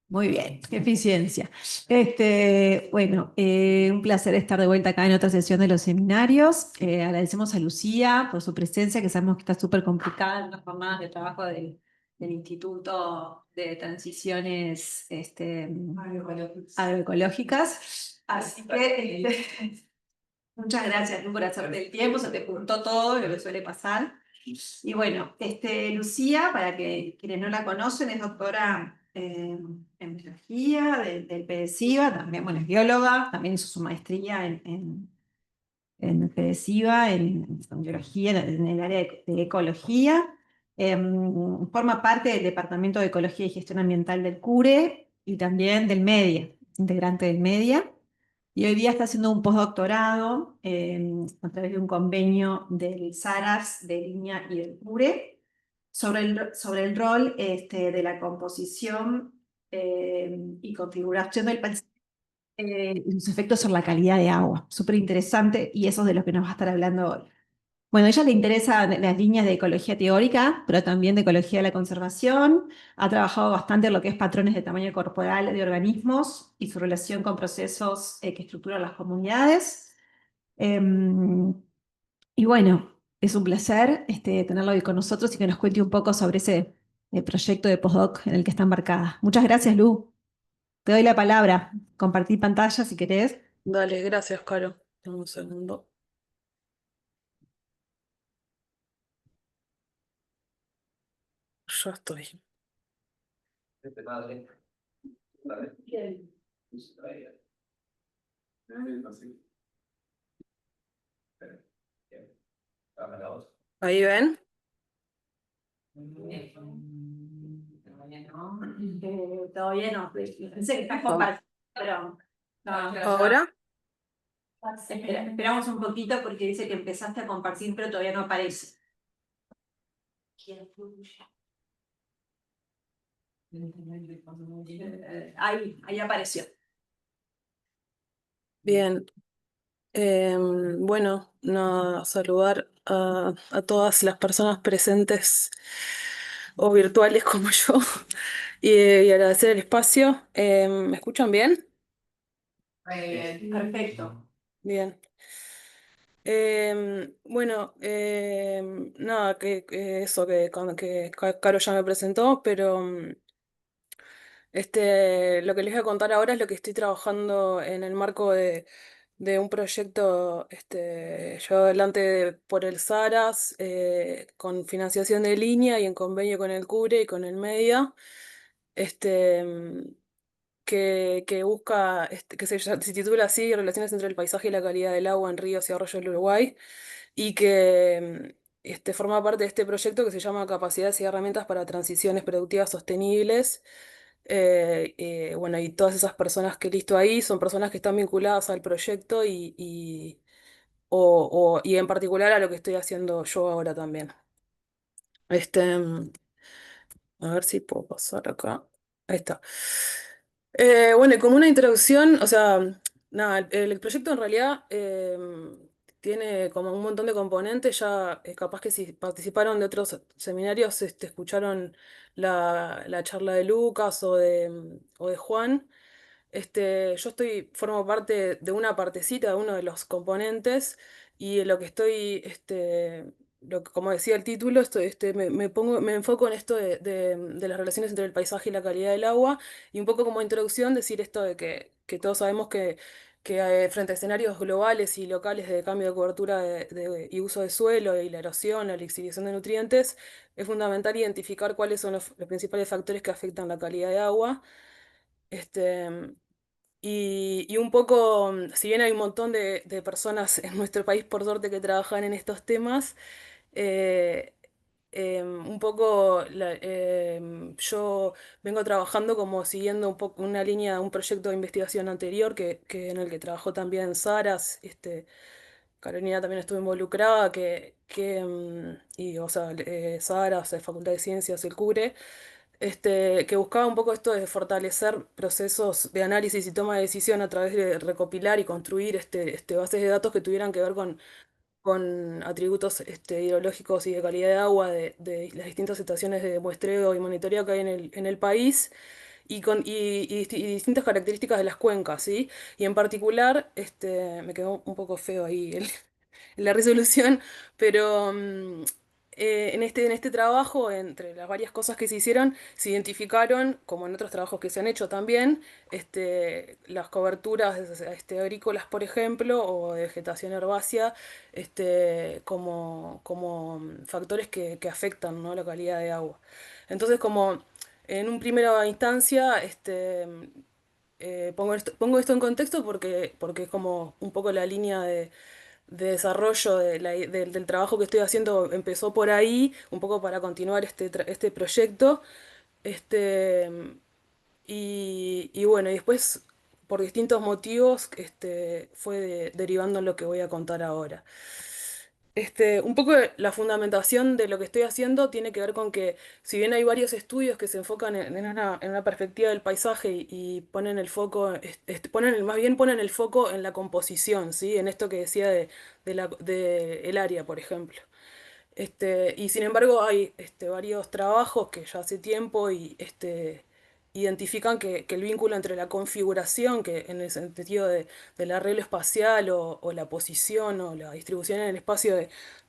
Muy bien, qué eficiencia. Bueno, un placer estar de vuelta acá en otra sesión de los seminarios. Agradecemos a Lucía por su presencia, que sabemos que está súper complicada en las jornadas de trabajo del Instituto de Transiciones Agroecológicas. Así que muchas gracias, Lu, por hacerte el tiempo, se te juntó todo lo que suele pasar. Y bueno, Lucía, para que quienes no la conocen, es doctora en biología del PDCIVA, también, bueno, es bióloga, también hizo su maestría en PDCIVA, en biología, en el área de ecología. Forma parte del Departamento de Ecología y Gestión Ambiental del CURE y también del MEDIA, integrante del MEDIA. Y hoy día está haciendo un postdoctorado a través de un convenio del SARAS, de Línea y del CURE sobre el rol de la composición y configuración del paisaje y sus efectos sobre la calidad de agua. Súper interesante y eso es de lo que nos va a estar hablando hoy. Bueno, a ella le interesan las líneas de ecología teórica, pero también de ecología de la conservación. Ha trabajado bastante en lo que es patrones de tamaño corporal de organismos y su relación con procesos que estructuran las comunidades. Em, y bueno, es un placer tenerlo hoy con nosotros y que nos cuente un poco sobre ese proyecto de postdoc en el que está embarcada. Muchas gracias, Lu. Te doy la palabra. Compartir pantalla si querés. Dale, gracias, Caro. Dame un segundo. Ya estoy. ¿Ahí ven? Todavía no. Pensé que estás Vamos. compartiendo, pero ¿Ahora? esperamos un poquito porque dice que empezaste a compartir, pero todavía no aparece. Ahí apareció. Bien. Bueno, saludar a todas las personas presentes o virtuales como yo y agradecer el espacio. ¿Me escuchan bien? Perfecto. Bien. Bueno, nada, que eso, que Caro ya me presentó, pero lo que les voy a contar ahora es lo que estoy trabajando en el marco de un proyecto llevado adelante por el SARAS, con financiación de línea y en convenio con el CURE y con el MEDIA, este, mm, que busca, que se titula así, Relaciones entre el paisaje y la calidad del agua en ríos y arroyos del Uruguay, y que forma parte de este proyecto que se llama Capacidades y herramientas para transiciones productivas sostenibles. Bueno, y todas esas personas que listo ahí son personas que están vinculadas al proyecto y en particular a lo que estoy haciendo yo ahora también. Este, mm, a ver si puedo pasar acá. Ahí está. Bueno, y como una introducción, o sea, nada, el proyecto en realidad tiene como un montón de componentes. Ya capaz que si participaron de otros seminarios, escucharon la charla de Lucas o de Juan. Formo parte de una partecita de uno de los componentes y lo que estoy, como decía el título, me enfoco en esto de las relaciones entre el paisaje y la calidad del agua y un poco como introducción decir esto de que todos sabemos que frente a escenarios globales y locales de cambio de cobertura y uso de suelo y la erosión, la lixiviación de nutrientes, es fundamental identificar cuáles son los principales factores que afectan la calidad de agua. Este, y un poco, si bien hay un montón de personas en nuestro país, por suerte, que trabajan en estos temas, eh, un poco yo vengo trabajando como siguiendo un poco una línea, un proyecto de investigación anterior en el que trabajó también Saras, Carolina también estuvo involucrada, o sea, Saras, Facultad de Ciencias, el CURE, que buscaba un poco esto de fortalecer procesos de análisis y toma de decisión a través de recopilar y construir bases de datos que tuvieran que ver con atributos hidrológicos y de calidad de agua de las distintas estaciones de muestreo y monitoreo que hay en el país y distintas características de las cuencas, ¿sí? Y en particular, me quedó un poco feo ahí la resolución, pero en este trabajo, entre las varias cosas que se hicieron, se identificaron, como en otros trabajos que se han hecho también, las coberturas agrícolas, por ejemplo, o de vegetación herbácea, como factores que afectan, ¿no?, la calidad de agua. Entonces, como en un primera instancia, pongo esto en contexto porque es como un poco la línea de desarrollo del trabajo que estoy haciendo empezó por ahí, un poco para continuar este proyecto. Este, y bueno, y después, por distintos motivos, fue derivando en lo que voy a contar ahora. Un poco la fundamentación de lo que estoy haciendo tiene que ver con que, si bien hay varios estudios que se enfocan en una perspectiva del paisaje y ponen el foco, más bien ponen el foco en la composición, ¿sí? En esto que decía de el área, por ejemplo. Y sin embargo hay varios trabajos que ya hace tiempo identifican que el vínculo entre la configuración, que en el sentido del arreglo espacial o la posición o la distribución en el espacio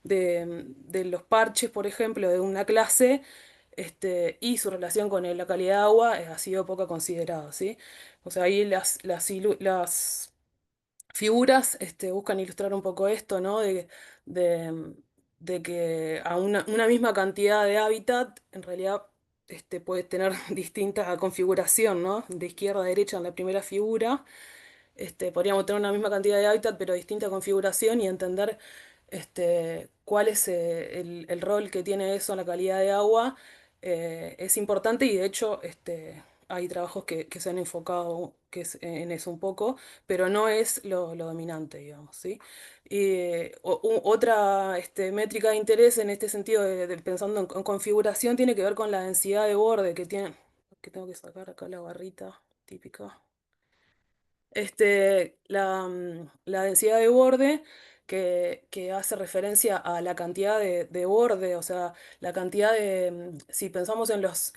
de los parches, por ejemplo, de una clase, y su relación con la calidad de agua, ha sido poco considerada, ¿sí? O sea, ahí las figuras buscan ilustrar un poco esto, ¿no? De, de que a una misma cantidad de hábitat, en realidad, puede tener distinta configuración, ¿no? De izquierda a derecha en la primera figura, podríamos tener una misma cantidad de hábitat, pero distinta configuración y entender cuál es el rol que tiene eso en la calidad de agua. Es importante y de hecho hay trabajos que se han enfocado en eso un poco, pero no es lo dominante, digamos, ¿sí? Y, otra métrica de interés en este sentido, pensando en configuración, tiene que ver con la densidad de borde que tiene, que tengo que sacar acá la barrita típica, la densidad de borde que hace referencia a la cantidad de borde, o sea, la cantidad si pensamos en los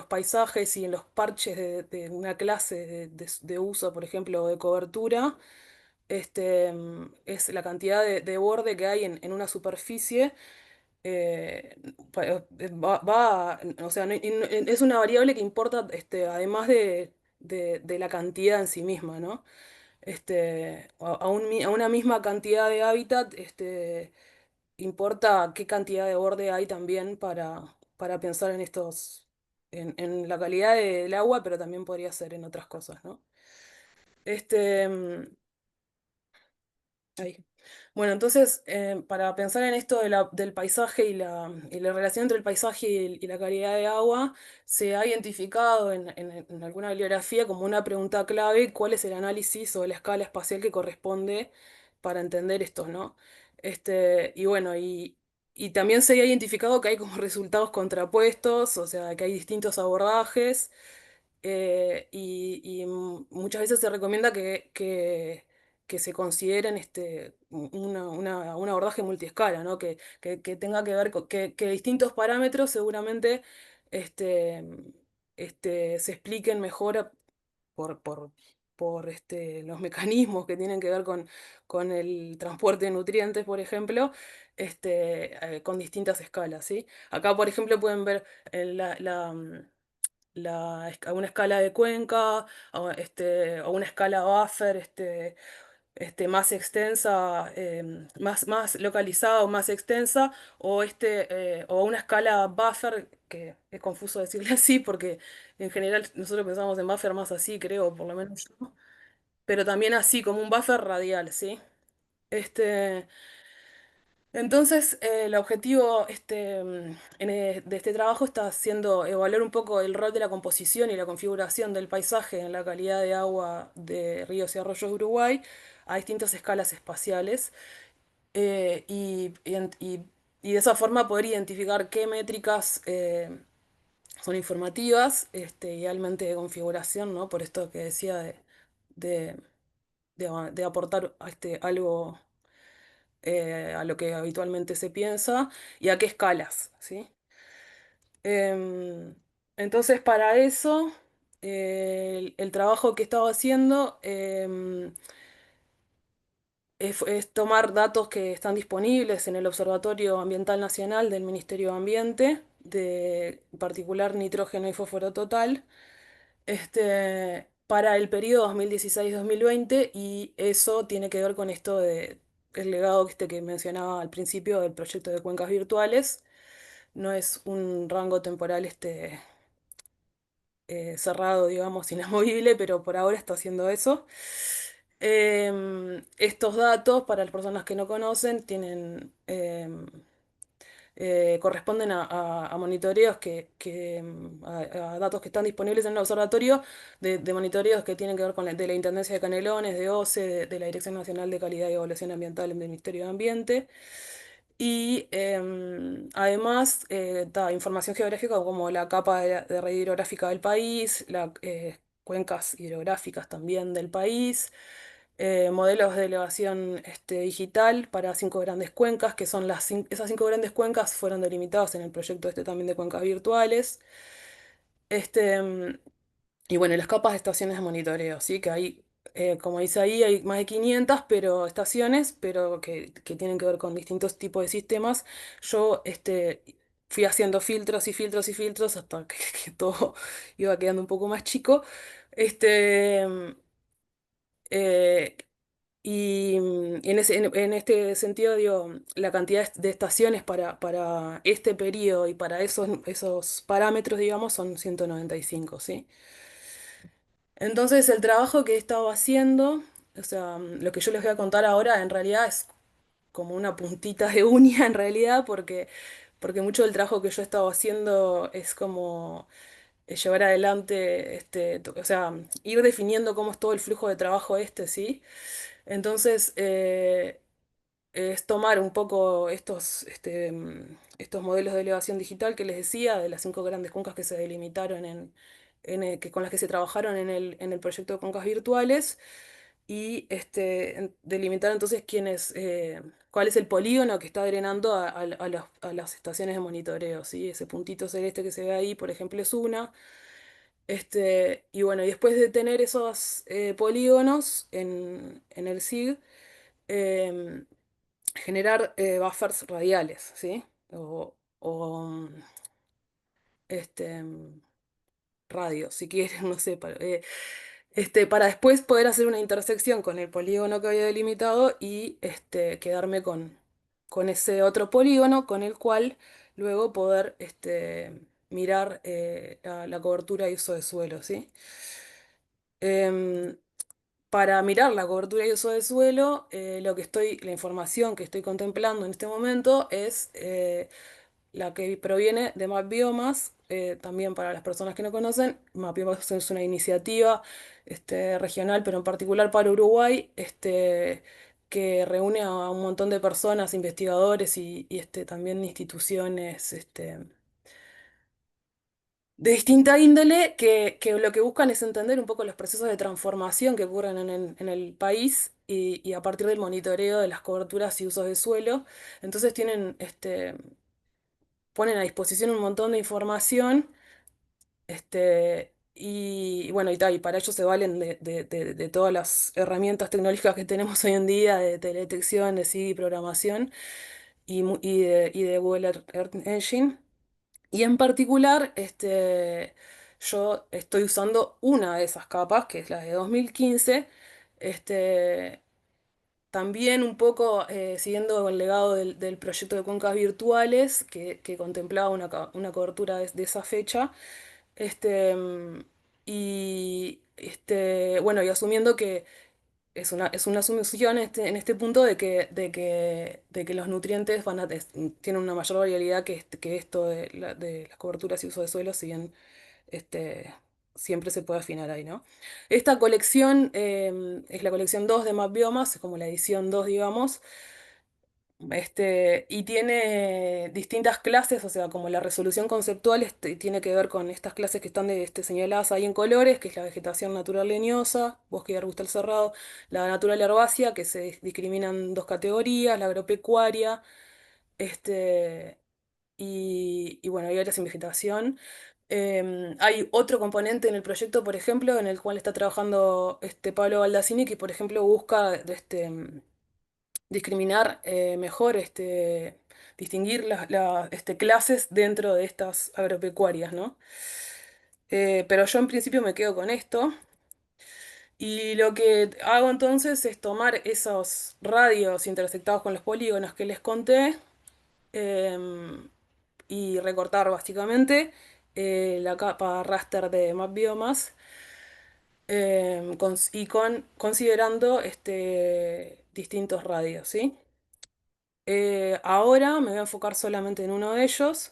paisajes y en los parches de una clase de uso, por ejemplo, o de cobertura, es la cantidad de borde que hay en una superficie. O sea, es una variable que importa, además de la cantidad en sí misma, ¿no? A una misma cantidad de hábitat, importa qué cantidad de borde hay también para pensar en la calidad del agua, pero también podría ser en otras cosas, ¿no? Este, mm, Ahí. Bueno, entonces, para pensar en esto del paisaje y la relación entre el paisaje y la calidad de agua, se ha identificado en alguna bibliografía como una pregunta clave: ¿cuál es el análisis o la escala espacial que corresponde para entender esto, ¿no? Y bueno, y también se ha identificado que hay como resultados contrapuestos, o sea, que hay distintos abordajes, y muchas veces se recomienda que se consideren un abordaje multiescala, ¿no? Que tenga que ver con que distintos parámetros seguramente este, se expliquen mejor por, por, por los mecanismos que tienen que ver con el transporte de nutrientes, por ejemplo, con distintas escalas, ¿sí? Acá, por ejemplo, pueden ver una escala de Cuenca, o una escala buffer, más extensa, más localizada o más extensa, o una escala buffer, que es confuso decirle así, porque en general nosotros pensamos en buffer más así, creo, por lo menos yo, pero también así, como un buffer radial, ¿sí? Este, entonces, el objetivo de este trabajo está siendo evaluar un poco el rol de la composición y la configuración del paisaje en la calidad de agua de ríos y arroyos de Uruguay a distintas escalas espaciales, y de esa forma poder identificar qué métricas son informativas, idealmente de configuración, ¿no? Por esto que decía de, de aportar algo a lo que habitualmente se piensa y a qué escalas, ¿sí? Em, entonces, para eso, el trabajo que estaba haciendo es tomar datos que están disponibles en el Observatorio Ambiental Nacional del Ministerio de Ambiente, de en particular nitrógeno y fósforo total, para el periodo 2016-2020, y eso tiene que ver con esto de el legado que mencionaba al principio del proyecto de cuencas virtuales. No es un rango temporal cerrado, digamos, inamovible, pero por ahora está haciendo eso. Estos datos, para las personas que no conocen, corresponden a monitoreos a datos que están disponibles en el observatorio, de monitoreos que tienen que ver con de la Intendencia de Canelones, de OCE, de la Dirección Nacional de Calidad y Evaluación Ambiental del Ministerio de Ambiente. Y además, información geográfica como la capa de red hidrográfica del país, cuencas hidrográficas también del país, modelos de elevación digital para 5 grandes cuencas, que son esas 5 grandes cuencas fueron delimitadas en el proyecto también de cuencas virtuales. Este, mm, y bueno, las capas de estaciones de monitoreo, ¿sí? Que hay, como dice ahí, hay más de 500 estaciones, pero que tienen que ver con distintos tipos de sistemas. Yo fui haciendo filtros y filtros y filtros hasta que todo iba quedando un poco más chico. Este, mm, eh, y en este sentido, digo, la cantidad de estaciones para este periodo y para esos parámetros, digamos, son 195, ¿sí? Entonces, el trabajo que he estado haciendo, o sea, lo que yo les voy a contar ahora en realidad es como una puntita de uña en realidad, porque mucho del trabajo que yo he estado haciendo es como llevar adelante, o sea, ir definiendo cómo es todo el flujo de trabajo ¿sí? Entonces, es tomar un poco estos modelos de elevación digital que les decía, de las 5 grandes cuencas que se delimitaron con las que se trabajaron en el proyecto de cuencas virtuales, y delimitar entonces cuál es el polígono que está drenando a las estaciones de monitoreo, ¿sí? Ese puntito celeste que se ve ahí, por ejemplo, es una. Y bueno, y después de tener esos polígonos en el SIG, em, generar buffers radiales, ¿sí? O este, mm, radios, si quieren, no sé, para después poder hacer una intersección con el polígono que había delimitado y quedarme con ese otro polígono con el cual luego poder mirar la cobertura y uso de suelo, ¿sí? Em, para mirar la cobertura y uso de suelo, la información que estoy contemplando en este momento es la que proviene de MapBiomas. También para las personas que no conocen, MapBiomas es una iniciativa regional, pero en particular para Uruguay, que reúne a un montón de personas, investigadores y también instituciones de distinta índole, que lo que buscan es entender un poco los procesos de transformación que ocurren en el país, y a partir del monitoreo de las coberturas y usos de suelo. Entonces ponen a disposición un montón de información, y bueno, y para ello se valen de todas las herramientas tecnológicas que tenemos hoy en día, de teledetección, de CD programación y de Google Earth Engine. Y en particular, yo estoy usando una de esas capas, que es la de 2015, este, también un poco siguiendo el legado del proyecto de cuencas virtuales, que contemplaba una cobertura de esa fecha. Este, mm, bueno, y asumiendo que es una asunción en este punto de que los nutrientes tienen una mayor variabilidad que esto de las coberturas y uso de suelo, si bien este, siempre se puede afinar ahí, ¿no? Esta colección es la colección 2 de MapBiomas, es como la edición 2, digamos. Y tiene distintas clases, o sea, como la resolución conceptual tiene que ver con estas clases que están señaladas ahí en colores, que es la vegetación natural leñosa, bosque y arbusto cerrado, la natural herbácea, que se discriminan dos categorías, la agropecuaria, este, y bueno, hay áreas sin vegetación. Hay otro componente en el proyecto, por ejemplo, en el cual está trabajando Pablo Baldassini, que por ejemplo busca discriminar mejor, distinguir las clases dentro de estas agropecuarias, ¿no? Pero yo en principio me quedo con esto. Y lo que hago entonces es tomar esos radios intersectados con los polígonos que les conté, em, y recortar básicamente la capa raster de MapBiomas, considerando distintos radios, ¿sí? Ahora me voy a enfocar solamente en uno de ellos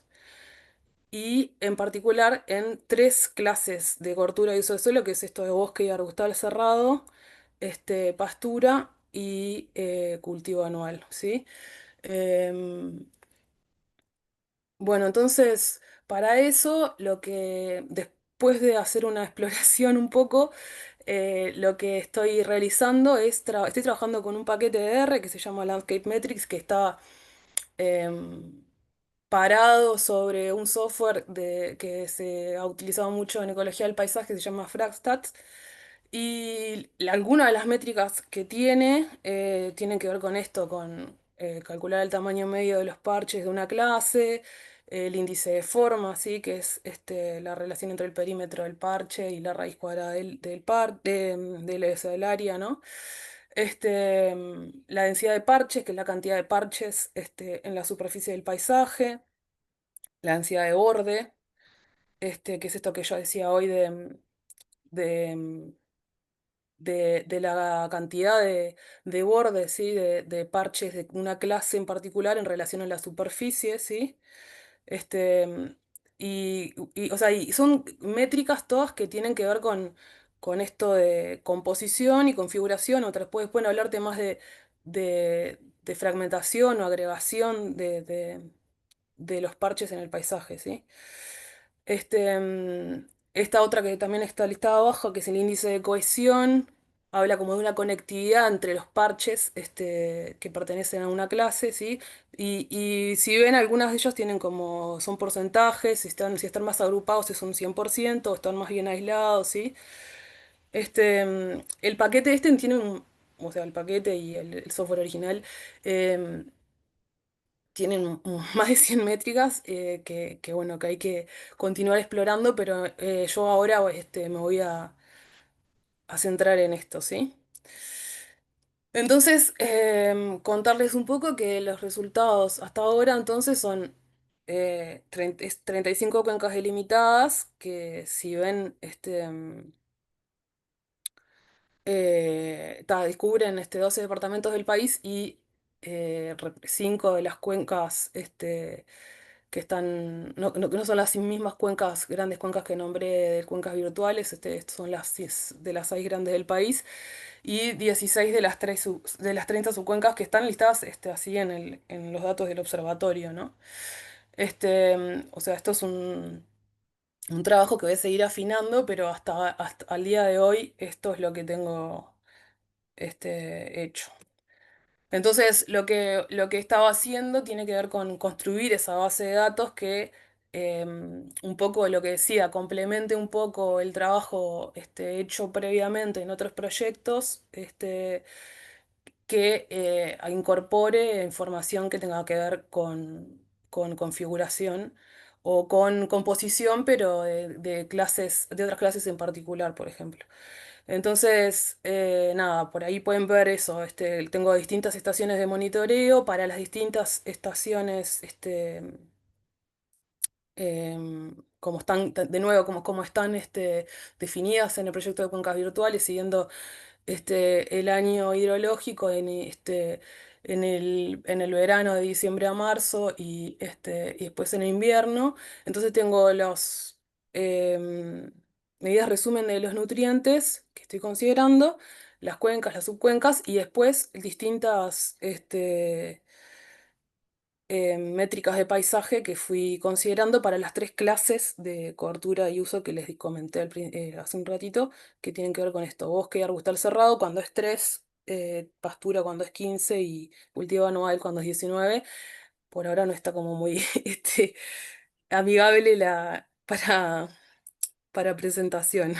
y en particular en tres clases de cobertura y uso de suelo, que es esto de bosque y arbustal cerrado, pastura y cultivo anual, ¿sí? Em, bueno, entonces, para eso, lo que después de hacer una exploración un poco, lo que estoy realizando es, estoy trabajando con un paquete de R que se llama Landscape Metrics, que está em, parado sobre un software que se ha utilizado mucho en ecología del paisaje, se llama Fragstats. Y algunas de las métricas que tiene tienen que ver con esto, con calcular el tamaño medio de los parches de una clase, el índice de forma, ¿sí? Que es la relación entre el perímetro del parche y la raíz cuadrada del área, ¿no? La densidad de parches, que es la cantidad de parches en la superficie del paisaje, la densidad de borde, que es esto que yo decía hoy de de la cantidad de bordes, ¿sí? De parches de una clase en particular en relación a la superficie, ¿sí? Este, o sea, y son métricas todas que tienen que ver con esto de composición y configuración, otras pueden hablarte más de fragmentación o agregación de los parches en el paisaje, ¿sí? Esta otra que también está listada abajo, que es el índice de cohesión, habla como de una conectividad entre los parches que pertenecen a una clase, ¿sí? Y si ven, algunas de ellos tienen como, son porcentajes, si están más agrupados es un 100%, o están más bien aislados, ¿sí? El paquete tiene o sea, el paquete y el software original, em, tienen más de 100 métricas bueno, que hay que continuar explorando, pero yo ahora me voy a centrar en esto, ¿sí? Entonces, contarles un poco que los resultados hasta ahora entonces son 35 cuencas delimitadas, que si ven, descubren 12 departamentos del país y 5 de las cuencas que están, que no son las mismas cuencas, grandes cuencas que nombré de cuencas virtuales, estas son las 6 de las 6 grandes del país, y 16 de las, de las 30 subcuencas que están listadas así en los datos del observatorio, ¿no? O sea, esto es un trabajo que voy a seguir afinando, pero hasta al día de hoy esto es lo que tengo hecho. Entonces, lo que estaba haciendo tiene que ver con construir esa base de datos que, un poco lo que decía, complemente un poco el trabajo hecho previamente en otros proyectos, que incorpore información que tenga que ver con configuración o con composición, pero de clases, de otras clases en particular, por ejemplo. Entonces, nada, por ahí pueden ver eso. Tengo distintas estaciones de monitoreo para las distintas estaciones, como están, de nuevo, como están definidas en el proyecto de cuencas virtuales, siguiendo el año hidrológico en el verano de diciembre a marzo y después en el invierno. Entonces tengo los medidas resumen de los nutrientes que estoy considerando, las cuencas, las subcuencas y después distintas métricas de paisaje que fui considerando para las tres clases de cobertura y uso que les comenté hace un ratito, que tienen que ver con esto: bosque y arbustal cerrado cuando es 3, pastura cuando es 15 y cultivo anual cuando es 19. Por ahora no está como muy amigable para, para presentación,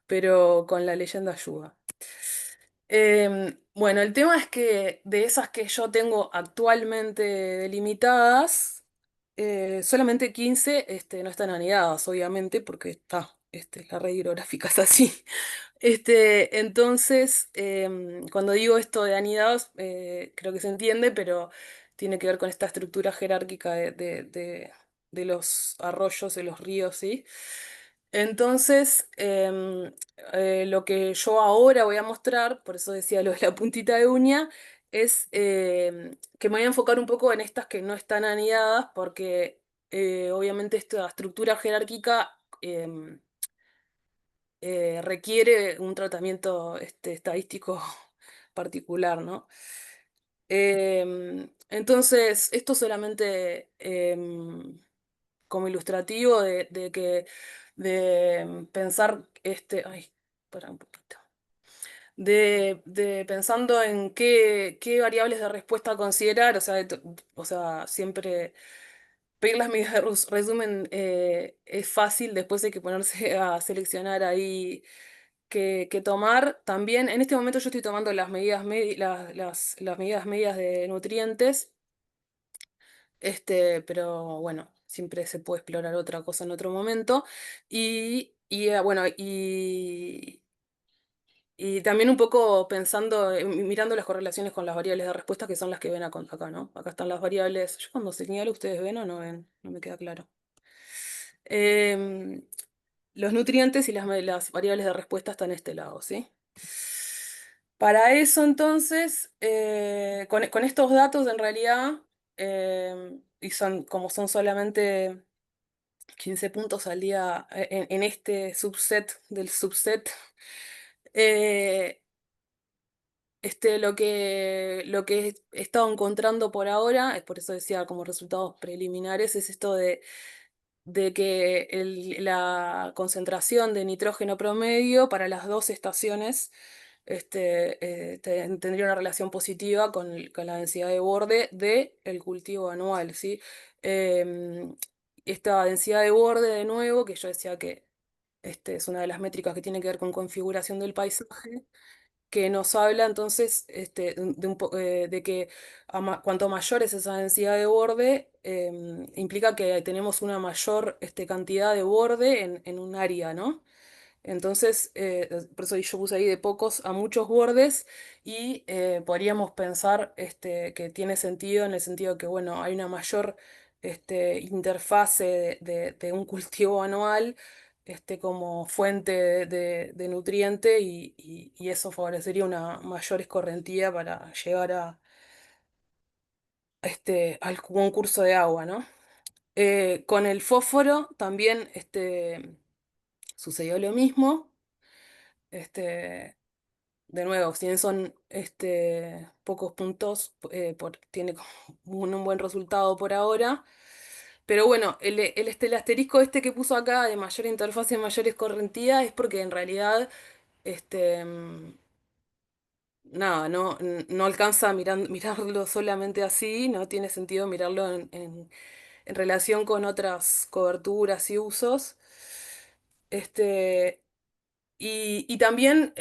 pero con la leyenda ayuda. Bueno, el tema es que de esas que yo tengo actualmente delimitadas, solamente 15 no están anidadas, obviamente, porque está, la red hidrográfica es así. Entonces, cuando digo esto de anidados, creo que se entiende, pero tiene que ver con esta estructura jerárquica de los arroyos, de los ríos, ¿sí? Entonces, lo que yo ahora voy a mostrar, por eso decía lo de la puntita de uña, es que me voy a enfocar un poco en estas que no están anidadas, porque obviamente esta estructura jerárquica requiere un tratamiento estadístico particular, ¿no? Entonces, esto solamente como ilustrativo de que de pensar ay, para un poquito. De pensando en qué variables de respuesta considerar, o sea, o sea, siempre pedir las medidas de resumen es fácil, después hay que ponerse a seleccionar ahí qué tomar. También en este momento yo estoy tomando las medidas, las medidas medias de nutrientes, pero bueno, siempre se puede explorar otra cosa en otro momento. Bueno, y también un poco pensando, mirando las correlaciones con las variables de respuesta, que son las que ven acá, ¿no? Acá están las variables. Yo cuando señalo, ¿ustedes ven o no ven? No me queda claro. Em, los nutrientes y las variables de respuesta están en este lado, ¿sí? Para eso, entonces, con estos datos, en realidad, y como son solamente 15 puntos al día en este subset del subset, eh, lo que he estado encontrando por ahora, es por eso decía como resultados preliminares, es esto de que la concentración de nitrógeno promedio para las dos estaciones tendría una relación positiva con la densidad de borde del cultivo anual, ¿sí? Em, Esta densidad de borde, de nuevo, que yo decía que es una de las métricas que tiene que ver con configuración del paisaje, que nos habla entonces de que cuanto mayor es esa densidad de borde, implica que tenemos una mayor cantidad de borde en un área, ¿no? Entonces, por eso yo puse ahí de pocos a muchos bordes y podríamos pensar que tiene sentido en el sentido que, bueno, hay una mayor interfase de un cultivo anual como fuente de nutriente y eso favorecería una mayor escorrentía para llegar al buen curso de agua, ¿no? Con el fósforo también sucedió lo mismo. Este, de nuevo, si bien son pocos puntos, tiene como un buen resultado por ahora. Pero bueno, el asterisco que puso acá de mayor interfaz y mayor escorrentía es porque en realidad este, mm, nada, no alcanza a mirarlo solamente así, no tiene sentido mirarlo en relación con otras coberturas y usos. Este, y también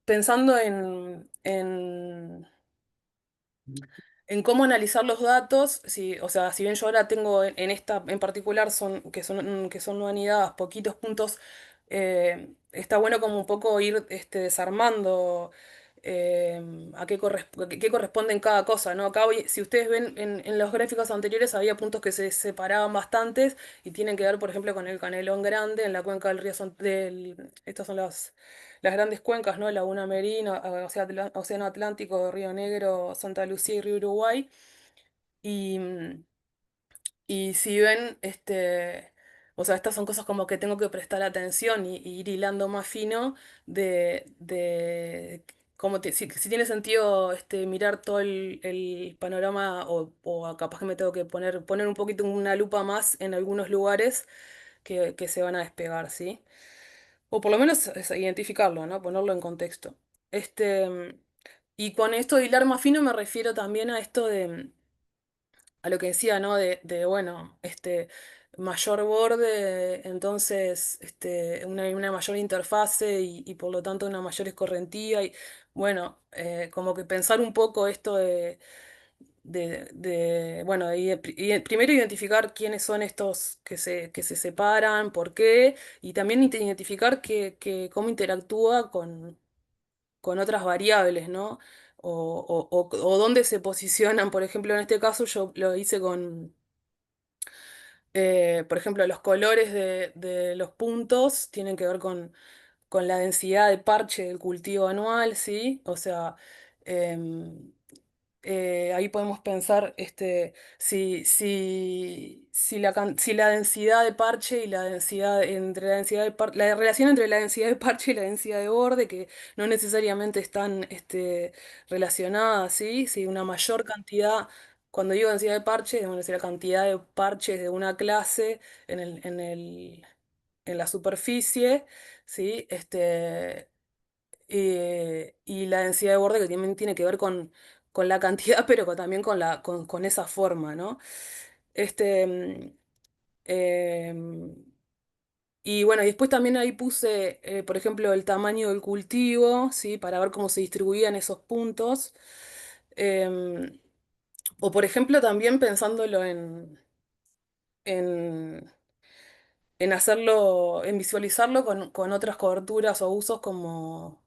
pensando en cómo analizar los datos, o sea, si bien yo ahora tengo en esta en particular que son no anidadas, poquitos puntos, está bueno como un poco ir desarmando a qué corresponde en cada cosa, ¿no? Acá si ustedes ven en los gráficos anteriores había puntos que se separaban bastantes y tienen que ver, por ejemplo, con el Canelón Grande en la cuenca del río estas son las grandes cuencas, ¿no? Laguna Merino, o sea, Océano Atlántico, Río Negro, Santa Lucía y Río Uruguay. Y, y si ven, o sea, estas son cosas como que tengo que prestar atención y ir hilando más fino de cómo si tiene sentido mirar todo el panorama o capaz que me tengo que poner un poquito una lupa más en algunos lugares que se van a despegar, ¿sí? O por lo menos identificarlo, ¿no? Ponerlo en contexto. Este, y con esto de hilar más fino me refiero también a esto a lo que decía, ¿no? Bueno, mayor borde, entonces una mayor interfase y por lo tanto una mayor escorrentía. Y bueno, como que pensar un poco esto bueno, primero identificar quiénes son estos que se separan, por qué, y también identificar cómo interactúa con otras variables, ¿no? O dónde se posicionan, por ejemplo, en este caso yo lo hice con por ejemplo, los colores de los puntos tienen que ver con la densidad de parche del cultivo anual, ¿sí? O sea, em, ahí podemos pensar si la densidad de parche y la densidad entre la densidad de la relación entre la densidad de parche y la densidad de borde, que no necesariamente están relacionadas, ¿sí? Si una mayor cantidad, cuando digo densidad de parche, es decir, la cantidad de parches de una clase en la superficie, ¿sí? Y la densidad de borde que también tiene que ver con la cantidad, pero también con esa forma, ¿no? Este, mm, em, y bueno, y después también ahí puse, por ejemplo, el tamaño del cultivo, ¿sí? Para ver cómo se distribuían esos puntos. Em, o por ejemplo, también pensándolo en en visualizarlo con otras coberturas o usos como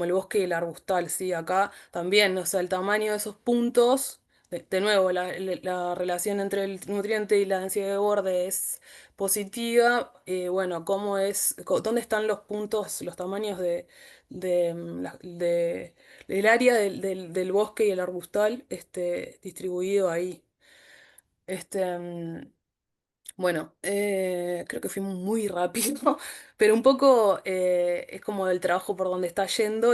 el bosque y el arbustal, ¿sí? Acá también, o sea, el tamaño de esos puntos, de nuevo, la relación entre el nutriente y la densidad de borde es positiva. Bueno, dónde están los puntos, los tamaños del área del bosque y el arbustal, distribuido ahí. Este, mm, bueno, creo que fui muy rápido, pero un poco es como el trabajo por donde está yendo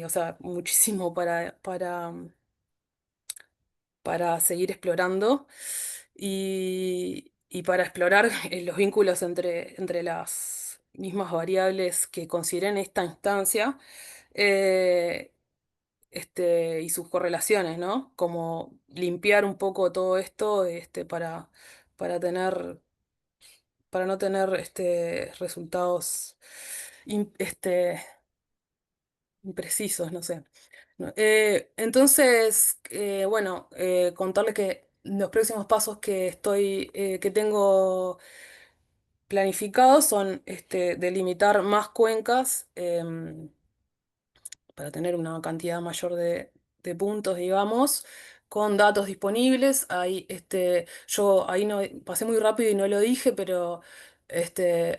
o sea, muchísimo para seguir explorando y para explorar los vínculos entre las mismas variables que consideré en esta instancia eh, y sus correlaciones, ¿no? Como limpiar un poco todo esto para tener para no tener resultados im- este, imprecisos, no sé. No, entonces, bueno, contarle que los próximos pasos que tengo planificados son delimitar más cuencas. Para tener una cantidad mayor de puntos, digamos, con datos disponibles. Yo ahí no pasé muy rápido y no lo dije, pero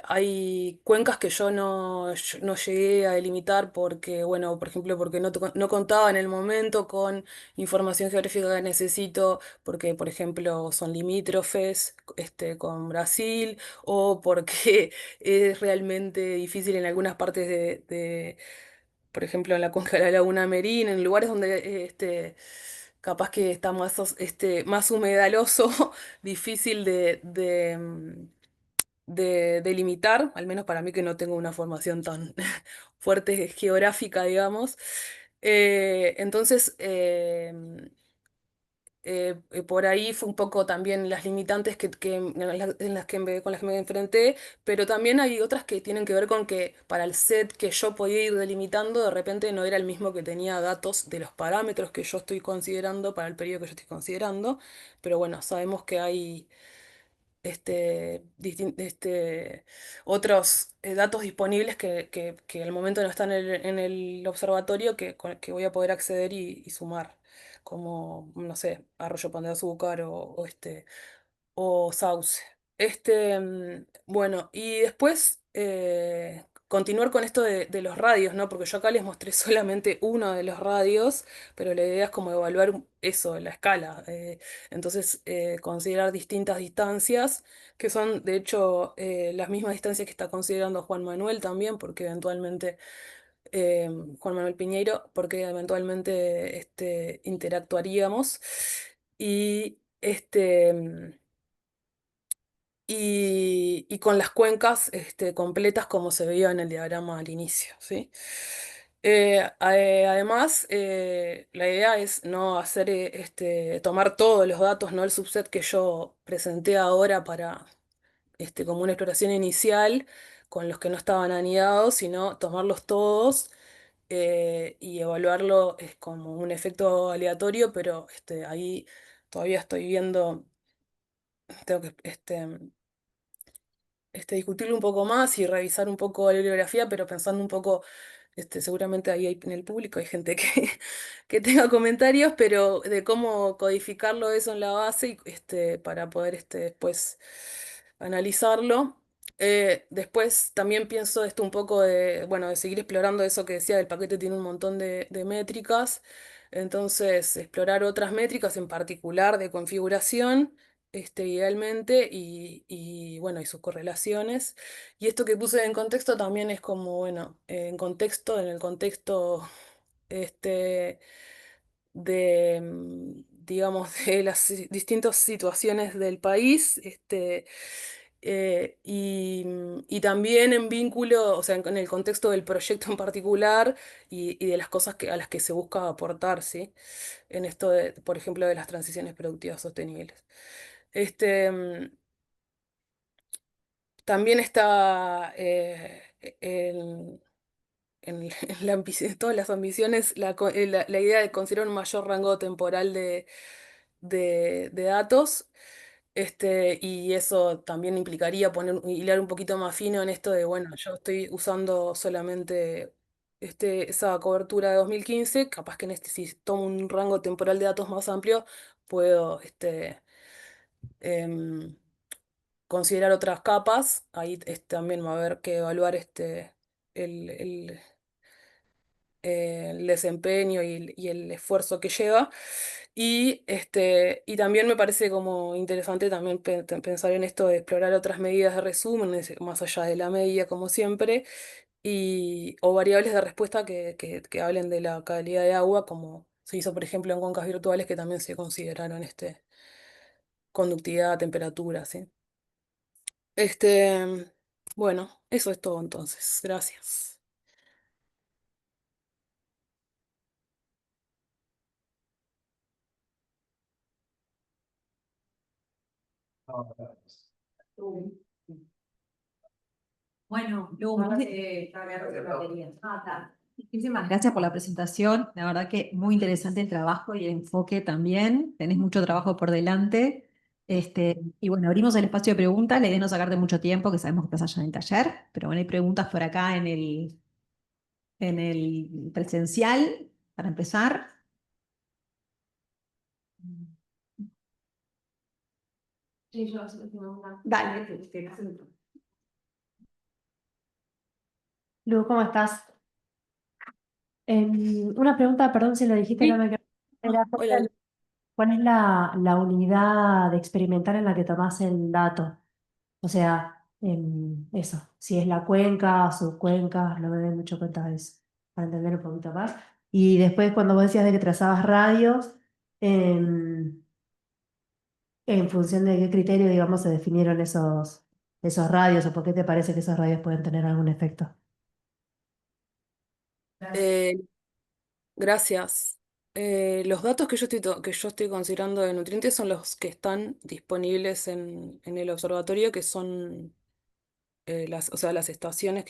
hay cuencas que yo no llegué a delimitar porque, bueno, por ejemplo, porque no contaba en el momento con información geográfica que necesito, porque, por ejemplo, son limítrofes con Brasil o porque es realmente difícil en algunas partes por ejemplo, en la cuenca de la Laguna Merín, en lugares donde capaz que está más humedaloso, difícil de delimitar, al menos para mí que no tengo una formación tan fuerte geográfica, digamos. Entonces, por ahí fue un poco también las limitantes con las que me enfrenté, pero también hay otras que tienen que ver con que para el set que yo podía ir delimitando, de repente no era el mismo que tenía datos de los parámetros que yo estoy considerando para el periodo que yo estoy considerando, pero bueno, sabemos que hay otros datos disponibles que al momento no están en el observatorio que voy a poder acceder y sumar, como, no sé, Arroyo Pan de Azúcar o Sauce. Bueno, y después continuar con esto de los radios, ¿no? Porque yo acá les mostré solamente uno de los radios, pero la idea es como evaluar eso, la escala. Entonces, considerar distintas distancias, que son de hecho las mismas distancias que está considerando Juan Manuel también, porque eventualmente, Juan Manuel Piñeiro, porque eventualmente interactuaríamos. Y y con las cuencas completas como se veía en el diagrama al inicio, ¿sí? Además, la idea es no hacer, tomar todos los datos, no el subset que yo presenté ahora como una exploración inicial con los que no estaban anidados, sino tomarlos todos y evaluarlo es como un efecto aleatorio, pero ahí todavía estoy viendo, tengo que discutirlo un poco más y revisar un poco la bibliografía, pero pensando un poco, seguramente ahí en el público hay gente que, que tenga comentarios, pero de cómo codificarlo eso en la base y, para poder después analizarlo. Después también pienso esto un poco de, bueno, de seguir explorando eso que decía, el paquete tiene un montón de métricas, entonces explorar otras métricas en particular de configuración idealmente, bueno, y sus correlaciones. Y esto que puse en contexto también es como, bueno, en el contexto este, digamos, de las distintas situaciones del país, y también en vínculo, o sea, en el contexto del proyecto en particular y de las cosas a las que se busca aportar, ¿sí? En esto de, por ejemplo, de las transiciones productivas sostenibles. Este, mm, También está en todas las ambiciones la idea de considerar un mayor rango temporal de datos. Y eso también implicaría hilar un poquito más fino en esto de, bueno, yo estoy usando solamente esa cobertura de 2015, capaz que si tomo un rango temporal de datos más amplio, puedo em, considerar otras capas. Ahí también va a haber que evaluar el, el- el desempeño y el esfuerzo que lleva. Y también me parece como interesante también pensar en esto de explorar otras medidas de resumen, más allá de la media, como siempre, o variables de respuesta que hablen de la calidad de agua, como se hizo, por ejemplo, en cuencas virtuales, que también se consideraron conductividad, temperatura, ¿sí? Este, bueno, eso es todo entonces. Gracias. Bueno, Lu, muchísimas gracias por la presentación. La verdad que muy interesante el trabajo y el enfoque también. Tenés mucho trabajo por delante. Y bueno, abrimos el espacio de preguntas. La idea es no sacarte mucho tiempo, que sabemos que estás allá en el taller. Pero bueno, hay preguntas por acá en el presencial para empezar. Sí, yo Dale, Lu, ¿cómo estás? Una pregunta, perdón si lo dijiste, no Sí. me quedó. Era acerca Hola. de ¿cuál es la unidad de experimental en la que tomás el dato? O sea, eso, si es la cuenca, subcuenca, no me doy mucho cuenta de eso, para entender un poquito más. Y después, cuando vos decías de que trazabas radios, em, ¿en función de qué criterio, digamos, se definieron esos radios o por qué te parece que esos radios pueden tener algún efecto? Eh, Gracias. Los datos que yo estoy considerando de nutrientes son los que están disponibles en el observatorio, que son o sea, las estaciones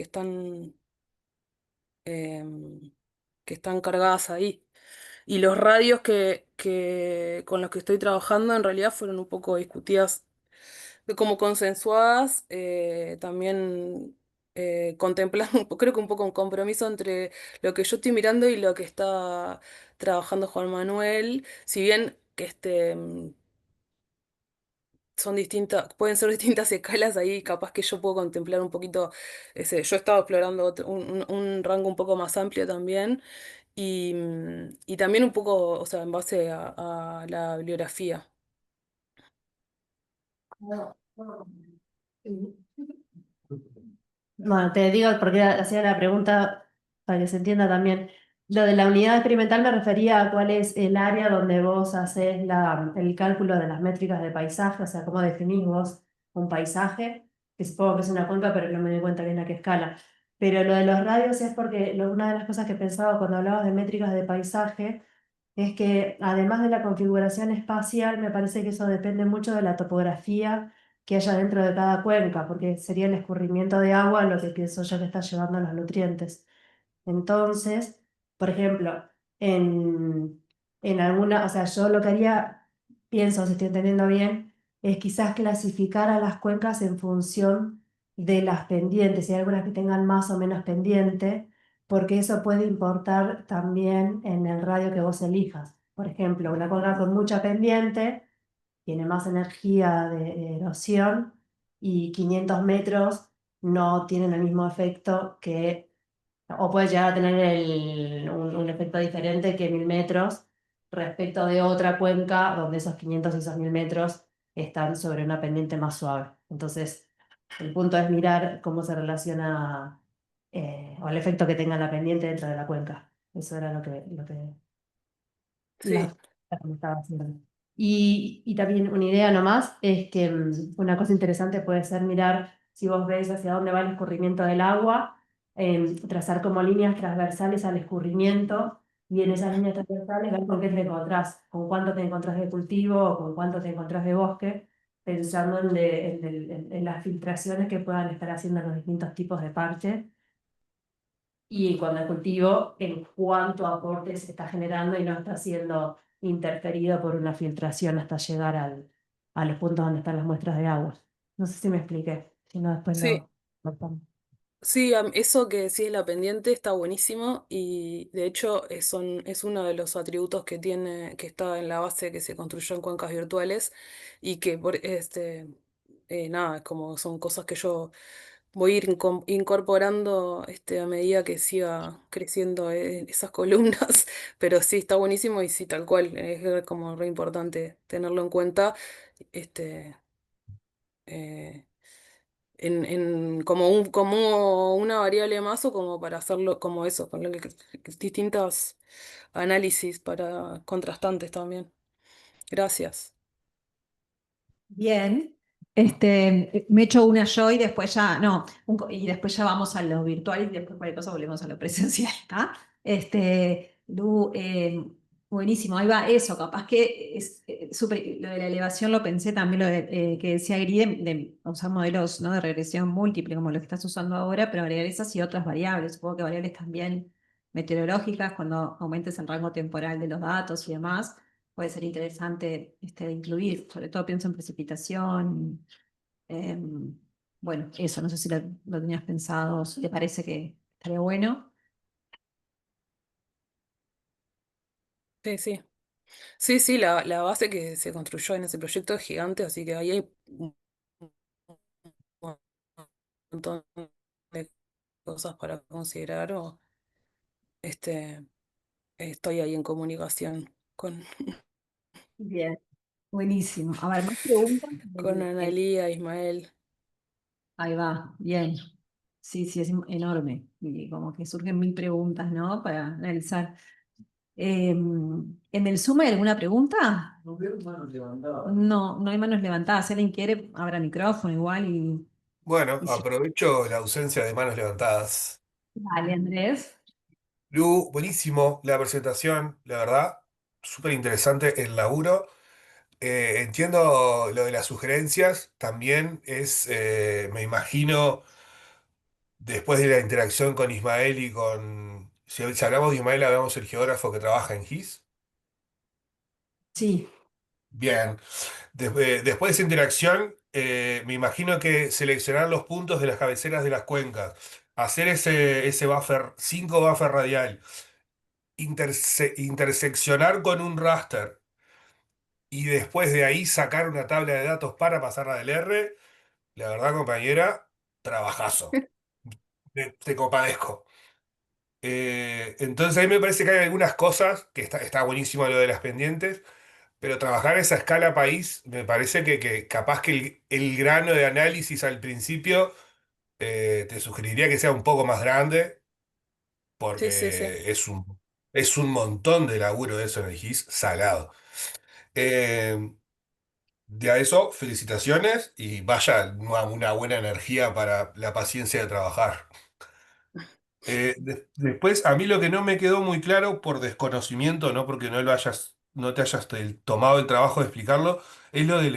em, que están cargadas ahí. Y los radios con los que estoy trabajando en realidad fueron un poco discutidas, como consensuadas, también contemplando, creo que un poco un compromiso entre lo que yo estoy mirando y lo que está trabajando Juan Manuel, si bien que son distintas, pueden ser distintas escalas ahí, capaz que yo puedo contemplar un poquito yo he estado explorando un rango un poco más amplio también y también un poco, o sea, en base a la bibliografía. Bueno, te digo porque hacía la pregunta para que se entienda también. Lo de la unidad experimental me refería a cuál es el área donde vos haces el cálculo de las métricas de paisaje, o sea, cómo definís vos un paisaje, que supongo que es una cuenca, pero no me doy cuenta bien a qué escala. Pero lo de los radios es porque una de las cosas que pensaba cuando hablabas de métricas de paisaje es que además de la configuración espacial, me parece que eso depende mucho de la topografía que haya dentro de cada cuenca, porque sería el escurrimiento de agua lo que pienso yo que está llevando los nutrientes. Entonces, por ejemplo, en alguna, o sea, yo lo que haría, pienso, si estoy entendiendo bien, es quizás clasificar a las cuencas en función de las pendientes, si hay algunas que tengan más o menos pendiente, porque eso puede importar también en el radio que vos elijas. Por ejemplo, una cuenca con mucha pendiente tiene más energía de erosión y 500 metros no tienen el mismo efecto que o puede llegar a tener un efecto diferente que 1000 metros respecto de otra cuenca donde esos 500 y esos 1000 metros están sobre una pendiente más suave. Entonces, el punto es mirar cómo se relaciona o el efecto que tenga la pendiente dentro de la cuenca. Eso era lo que Sí, la que me estaba haciendo. Y también una idea nomás es que una cosa interesante puede ser mirar si vos ves hacia dónde va el escurrimiento del agua, trazar como líneas transversales al escurrimiento y en esas líneas transversales ver con qué te encontrás, con cuánto te encontrás de cultivo o con cuánto te encontrás de bosque, pensando en las filtraciones que puedan estar haciendo los distintos tipos de parche y en cuanto al cultivo, en cuánto aporte se está generando y no está siendo interferido por una filtración hasta llegar a los puntos donde están las muestras de agua. No sé si me expliqué, si no después sí. lo cortamos. Sí, eso que decís la pendiente está buenísimo y de hecho es uno de los atributos que tiene, que está en la base que se construyó en cuencas virtuales y que nada, es como son cosas que yo voy a ir incorporando a medida que siga creciendo esas columnas, pero sí está buenísimo y sí, tal cual, es como re importante tenerlo en cuenta. Este, eh, como una variable más o como para hacerlo como eso, con distintos análisis para contrastantes también. Gracias. Bien, me echo una yo y después ya, no, y después ya vamos a lo virtual y después cualquier cosa volvemos a lo presencial, ¿está? Lu, buenísimo, ahí va eso, capaz que es lo de la elevación lo pensé también, lo que decía Gri de usar modelos, ¿no? De regresión múltiple, como lo que estás usando ahora, pero agregar esas y otras variables, supongo que variables también meteorológicas, cuando aumentes el rango temporal de los datos y demás puede ser interesante incluir, sobre todo pienso en precipitación. Bueno, eso, no sé si lo tenías pensado, si te parece que estaría bueno. Sí, sí. Sí, sí, la base que se construyó en ese proyecto es gigante, así que ahí hay un montón de cosas para considerar o este, estoy ahí en comunicación con, Bien, buenísimo. A ver, más preguntas. con Analía, Ismael. Ahí va, bien. Sí, sí, es enorme. Y como que surgen mil preguntas, ¿no? Para analizar. ¿En el Zoom hay alguna pregunta? No veo manos levantadas. No, no hay manos levantadas. Si alguien quiere, abra micrófono igual Bueno, y sí. aprovecho la ausencia de manos levantadas. Dale, Andrés. Lu, buenísimo la presentación, la verdad, súper interesante el laburo. Entiendo lo de las sugerencias, también me imagino, después de la interacción con Ismael y si hablamos de Ismael, hablamos del geógrafo que trabaja en GIS. Sí, Bien, después de esa interacción, me imagino que seleccionar los puntos de las cabeceras de las cuencas, hacer ese buffer, 5 buffer radial, interseccionar con un raster y después de ahí sacar una tabla de datos para pasarla del R, la verdad, compañera, trabajazo. Te compadezco. Entonces a mí me parece que hay algunas cosas, que está buenísimo lo de las pendientes, pero trabajar a esa escala país, me parece que capaz que el grano de análisis al principio te sugeriría que sea un poco más grande, Sí, sí, sí. porque es un montón de laburo de eso en el GIS salado. Eh, de a eso, felicitaciones y vaya una buena energía para la paciencia de trabajar. Después, a mí lo que no me quedó muy claro por desconocimiento, no porque no lo hayas no te hayas tomado el trabajo de explicarlo, es lo del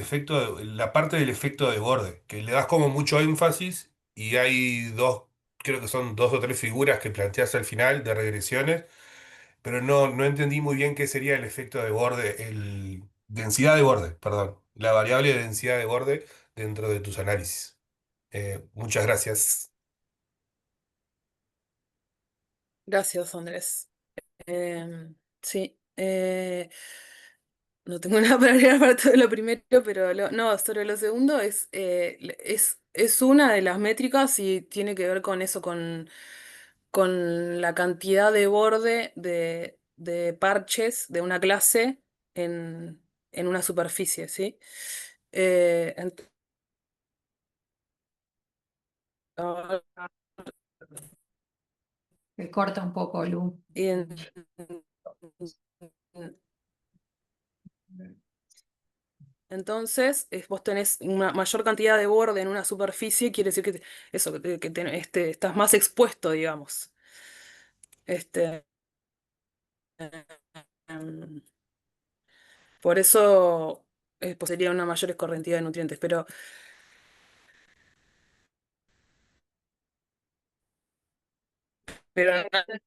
la parte del efecto de borde, que le das como mucho énfasis y hay creo que son dos o tres figuras que planteas al final de regresiones, pero no entendí muy bien qué sería el efecto de borde, densidad de borde, perdón, la variable de densidad de borde dentro de tus análisis. Muchas gracias. Gracias, Andrés. Sí. No tengo nada para agregar para todo lo primero, pero no, sobre lo segundo es una de las métricas y tiene que ver con eso, con la cantidad de borde de parches de una clase en una superficie, ¿sí? Eh, ent- ah, Se corta un poco, Lu. y entonces, vos tenés una mayor cantidad de borde en una superficie, quiere decir eso, estás más expuesto, digamos. Este, em, por eso pues sería una mayor escorrentía de nutrientes. Pero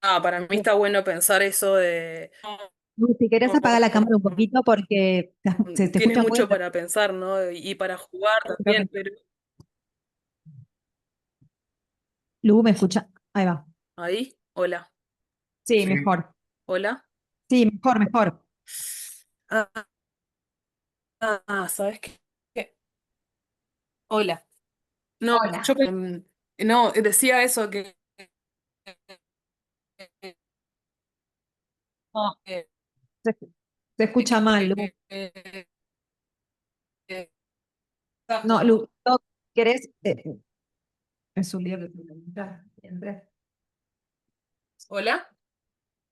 nada, para mí está bueno pensar eso de... Lu, si querés apagar la cámara un poquito porque se te Tienes escucha muy mucho atrás. para pensar, ¿no? Y para jugar Creo también, que- pero Lu, ¿me escucha? Ahí va. ahí, hola, Sí, Sí, mejor. hola. Sí, mejor, mejor. Ah, ¿sabes qué? Hola. No, Hola. no, decía eso que... No, eh, se, se escucha mal, Lu. eh, eh, No, Lu, no, ¿querés? Es un lío que te preguntas siempre. hola,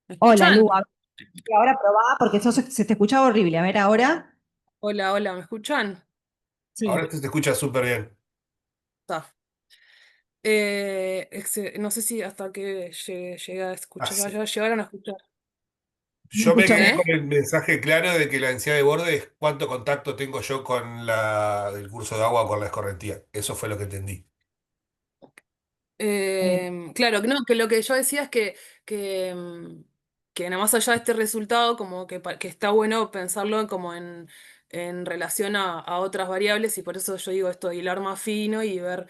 ¿me Hola, escuchan? Lu. A ver, y ahora probá porque eso se te escuchaba horrible. A ver, ahora. Hola, hola, ¿me escuchan? Sí. ahora te escucha súper bien. Está. No sé si hasta que llegué a escuchar, Hace- ya llegaron a escuchar. ¿Me Yo me escuchás quedé bien? ¿Eh? con el mensaje claro de que la densidad de borde es cuánto contacto tengo yo con el curso de agua con la escorrentía. Eso fue lo que entendí. Claro, que no, que lo que yo decía es que, mm, que nada más allá de este resultado, como que está bueno pensarlo como en relación a otras variables, y por eso yo digo esto de hilar más fino y ver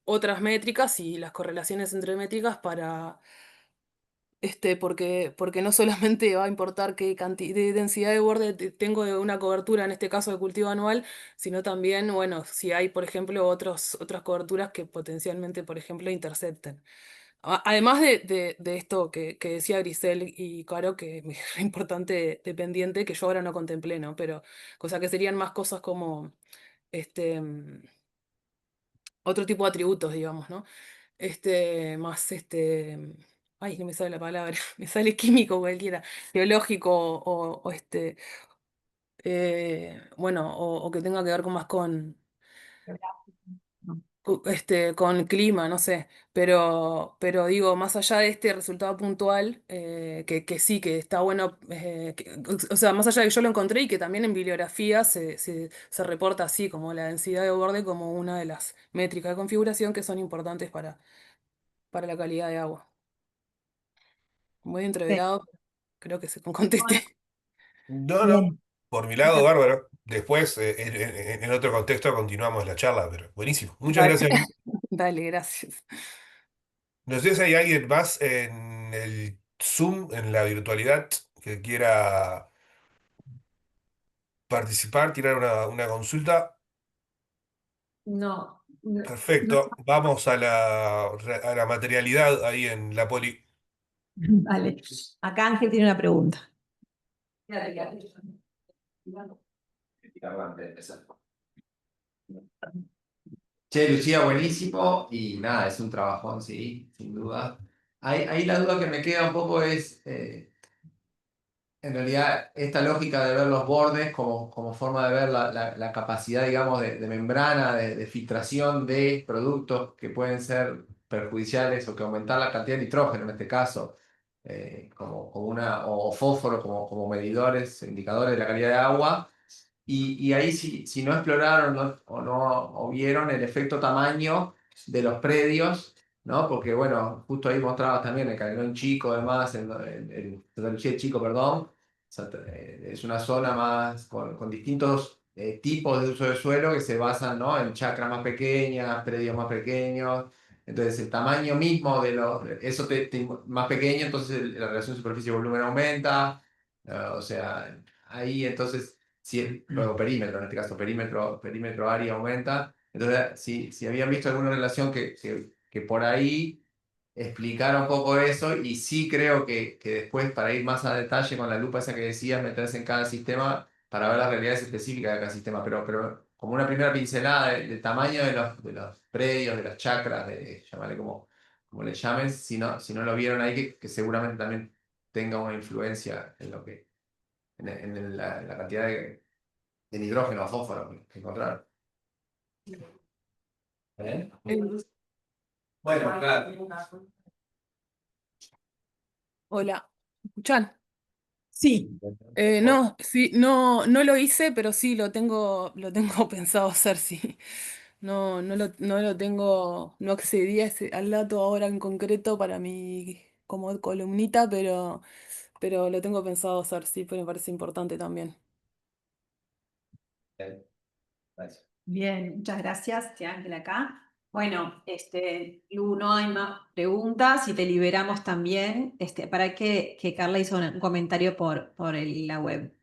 otras métricas y las correlaciones entre métricas porque no solamente va a importar qué cantidad de densidad de borde tengo de una cobertura, en este caso de cultivo anual, sino también, bueno, si hay, por ejemplo, otras coberturas que potencialmente, por ejemplo, intercepten. Además de esto que decía Grisel y Caro, que es re importante dependiente, que yo ahora no contemplé, ¿no? Pero, cosa que serían más cosas como este, mm, otro tipo de atributos, digamos, ¿no? Más ay, no me sale la palabra, me sale químico cualquiera, biológico bueno, o que tenga que ver con más con clima, no sé, pero digo, más allá de este resultado puntual, que sí, que está bueno, o sea, más allá de que yo lo encontré y que también en bibliografía se reporta así, como la densidad de borde como una de las métricas de configuración que son importantes para la calidad de agua. Muy Sí. entreverado, creo que se contesté. No, no, Bien. por mi lado, bárbaro. Después, en otro contexto, continuamos la charla, pero buenísimo. Muchas Dale. gracias, Lu. Dale, gracias. No sé si hay alguien más en el Zoom, en la virtualidad, que quiera participar, tirar una consulta. No, no, no. Perfecto. Vamos a la materialidad ahí en la poli. Vale. Acá Ángel tiene una pregunta. Quédate, quédate. Che, Lucía, buenísimo. Y nada, es un trabajón, sí, sin duda. Ahí la duda que me queda un poco es, en realidad, esta lógica de ver los bordes como forma de ver la capacidad, digamos, de membrana, de filtración de productos que pueden ser perjudiciales o que aumentar la cantidad de nitrógeno en este caso. o fósforo como medidores, indicadores de la calidad de agua. Y ahí si no exploraron o vieron el efecto tamaño de los predios, ¿no? Porque bueno, justo ahí mostrabas también el Canelón Chico, además, el Santa Lucía Chico, perdón. Es una zona más con distintos tipos de uso de suelo que se basan, ¿no? En chacras más pequeñas, predios más pequeños. Entonces el tamaño mismo de eso más pequeño, entonces la relación superficie-volumen aumenta. O sea, ahí entonces luego perímetro, en este caso perímetro área aumenta. Entonces, si habían visto alguna relación que por ahí explicara un poco eso, y sí creo que después, para ir más a detalle con la lupa esa que decías, meterse en cada sistema para ver las realidades específicas de cada sistema, pero como una primera pincelada del tamaño de los predios, de las chacras, llamarle como le llames, si no lo vieron ahí, que seguramente también tenga una influencia en lo que en la cantidad de nitrógeno o fósforo que encontraron. ¿Eh? Bueno, claro. Hola, ¿me escuchan? Sí, No, sí, no lo hice, pero sí lo tengo pensado hacer, sí. No lo tengo, no accedí al dato ahora en concreto para mi como columnita, pero lo tengo pensado hacer, sí, pero me parece importante también. Gracias. Bien, muchas gracias, tía Ángela acá. Bueno, Lu, no hay más preguntas y te liberamos también para que Carla hizo un comentario por la web.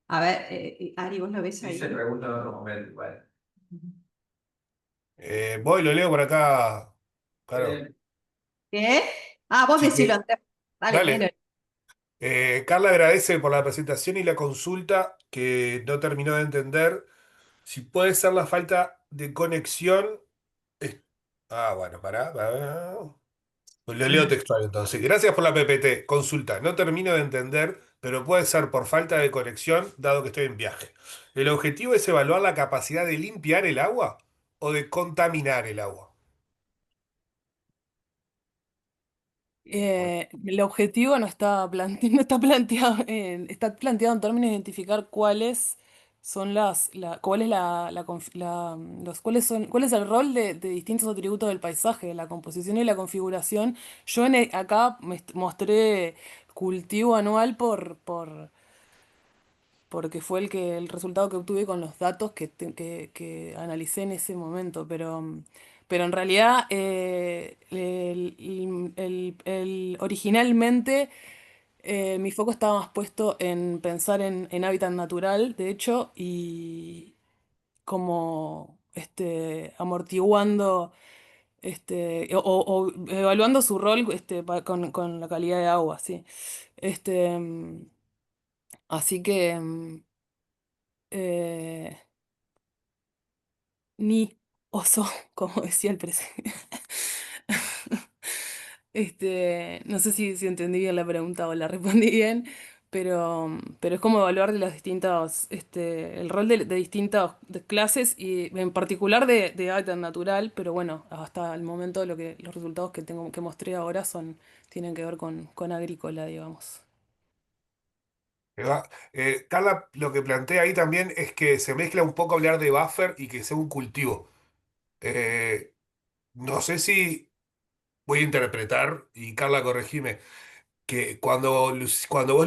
A ver, Ari, ¿vos lo ves Sí, ahí? se pregunta en otro momento. Bueno. Voy, lo leo por acá, claro. ¿Qué? Ah, vos Sí, decilo, Andrés. Dale, léelo. dale. Carla agradece por la presentación y la consulta que no terminó de entender si puede ser la falta de conexión. es- bueno, pará. Pues lo leo textual entonces. Gracias por la PPT. Consulta. No termino de entender, pero puede ser por falta de conexión, dado que estoy en viaje. ¿El objetivo es evaluar la capacidad de limpiar el agua o de contaminar el agua? El objetivo no está planteado está planteado en términos de identificar cuáles son cuál es cuál es el rol de distintos atributos del paisaje, la composición y la configuración. Yo acá mostré cultivo anual porque fue el resultado que obtuve con los datos que analicé en ese momento, pero en realidad originalmente mi foco estaba más puesto en pensar en hábitat natural, de hecho, y como amortiguando o evaluando su rol con la calidad de agua, sí. Este, así que eh, ni oso, como decía el presidente. No sé si entendí bien la pregunta o la respondí bien, pero es como evaluar de los distintos, el rol de distintas clases y en particular de hábitat natural, pero bueno, hasta el momento los resultados que mostré ahora tienen que ver con agrícola, digamos. Carla, lo que plantea ahí también es que se mezcla un poco hablar de buffer y que sea un cultivo. Eh, no sé si voy a interpretar, y Carla, corregime, que cuando vos,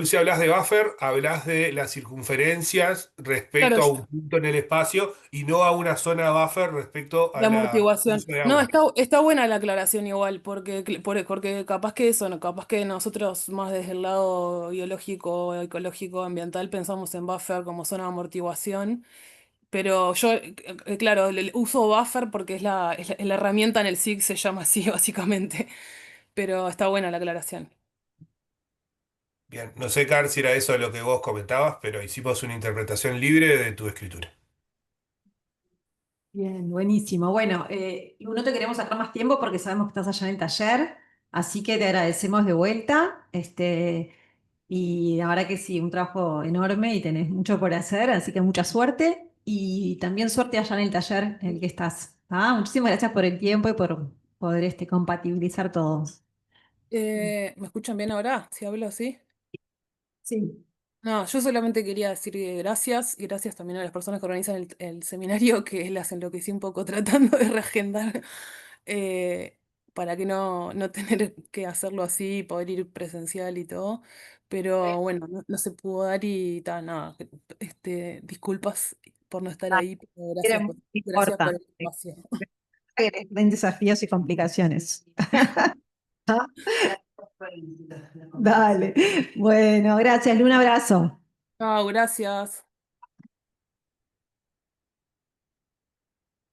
Lucía, hablas de buffer, hablas de las circunferencias Claro, respecto a un punto en el espacio y no a una zona buffer respecto a de la amortiguación. uso de No, agua. está buena la aclaración igual, porque capaz que eso, ¿no? Capaz que nosotros más desde el lado biológico, ecológico, ambiental, pensamos en buffer como zona de amortiguación, pero yo, claro, uso buffer porque es la herramienta en el SIG, se llama así básicamente, pero está buena la aclaración. Bien, no sé, Carl, si era eso lo que vos comentabas, pero hicimos una interpretación libre de tu escritura. Bien, buenísimo. Bueno, Lu, no te queremos sacar más tiempo porque sabemos que estás allá en el taller, así que te agradecemos de vuelta. Y la verdad que sí, un trabajo enorme y tenés mucho por hacer, así que mucha suerte y también suerte allá en el taller en el que estás. ¿Ah? Muchísimas gracias por el tiempo y por poder compatibilizar todo. ¿Me escuchan bien ahora? Si hablo así. Sí. No, yo solamente quería decir gracias y gracias también a las personas que organizan el seminario, que las enloquecí un poco tratando de reagendar eh, para que no tener que hacerlo así, poder ir presencial y todo. Pero bueno, no se pudo dar y nada, disculpas por no estar Ah, ahí, pero era muy gracias por el importante. espacio. Que les den desafíos y complicaciones. Dale. Bueno, gracias, Lu, un abrazo. Chao, gracias.